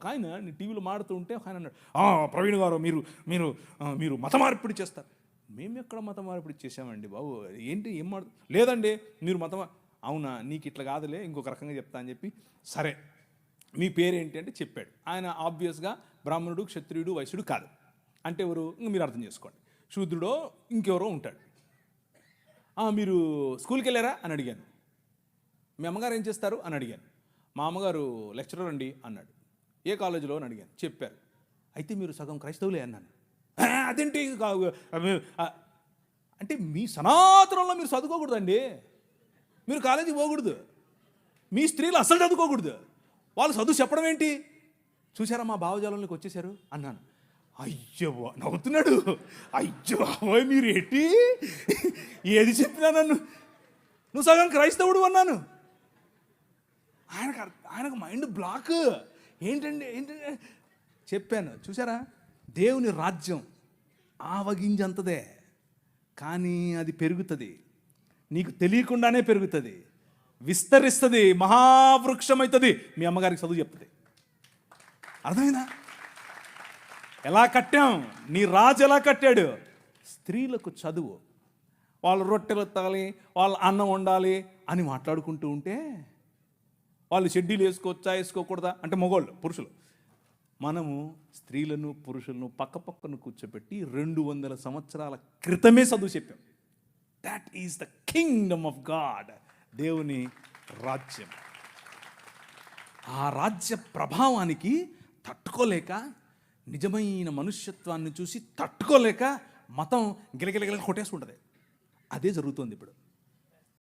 ఒక ఆయన టీవీలో మాడుతూ ఉంటే ఒక ఆయన అన్నాడు, ప్రవీణ్ గారు మీరు మీరు మీరు మత మార్పిడి చేస్తారు. మేము ఎక్కడ మత మార్పిడి చేసామండి బాబు, ఏంటి ఏం లేదండి మీరు అవునా, నీకు ఇట్లా కాదులే, ఇంకొక రకంగా చెప్తా అని చెప్పి, సరే మీ పేరేంటి అంటే చెప్పాడు. ఆయన ఆబ్వియస్గా బ్రాహ్మణుడు, క్షత్రియుడు, వైశ్యుడు కాదు. అంటే ఎవరు, మీరు అర్థం చేసుకోండి, శూద్రుడో ఇంకెవరో ఉంటాడు. మీరు స్కూల్కి వెళ్ళారా అని అడిగాను. మీ అమ్మగారు ఏం చేస్తారు అని అడిగాను. మా అమ్మగారు లెక్చరర్ అండి అన్నాడు. ఏ కాలేజీలో అని అడిగాను. చెప్పారు. అయితే మీరు సగం క్రైస్తవులే అన్నాను. అదేంటి అంటే మీ సనాతనంలో మీరు చదువుకోకూడదండి, మీరు కాలేజీకి పోకూడదు, మీ స్త్రీలు అసలు చదువుకోకూడదు, వాళ్ళు చదువు చెప్పడం ఏంటి, చూసారా మా భావజాలంలోకి వచ్చేసారు అన్నాను. అయ్యో నవ్వుతున్నాడు. అయ్యో మీరు ఏంటి ఏది చెప్పినా నువ్వు సగం క్రైస్తవుడు అన్నాను. ఆయనకు మైండ్ బ్లాక్. ఏంటండి చెప్పాను. చూసారా, దేవుని రాజ్యం ఆవగింజంతదే, కానీ అది పెరుగుతుంది, నీకు తెలియకుండానే పెరుగుతుంది, విస్తరిస్తుంది, మహావృక్షం అవుతుంది. మీ అమ్మగారికి చదువు చెప్తుంది. అర్థమైందా? ఎలా కట్టాం, నీ రాజు ఎలా కట్టాడు? స్త్రీలకు చదువు, వాళ్ళు రొట్టెలు ఎత్తాలి, వాళ్ళు అన్నం వండాలి అని మాట్లాడుకుంటూ ఉంటే, వాళ్ళు షెడ్యూల్ వేసుకోవచ్చా వేసుకోకూడదా అంటే మగవాళ్ళు, పురుషులు, మనము స్త్రీలను పురుషులను పక్కపక్కను కూర్చోబెట్టి 200 సంవత్సరాల క్రితమే చదువు చెప్పాం. That is the Kingdom of God, దేవుని రాజ్యం. ఆ రాజ్య ప్రభావానికి తట్టుకోలేక, నిజమైన మనుష్యత్వాన్ని చూసి తట్టుకోలేక మతం గిలగిలగిల కొట్టేసుకుంటుంది. అదే జరుగుతుంది ఇప్పుడు.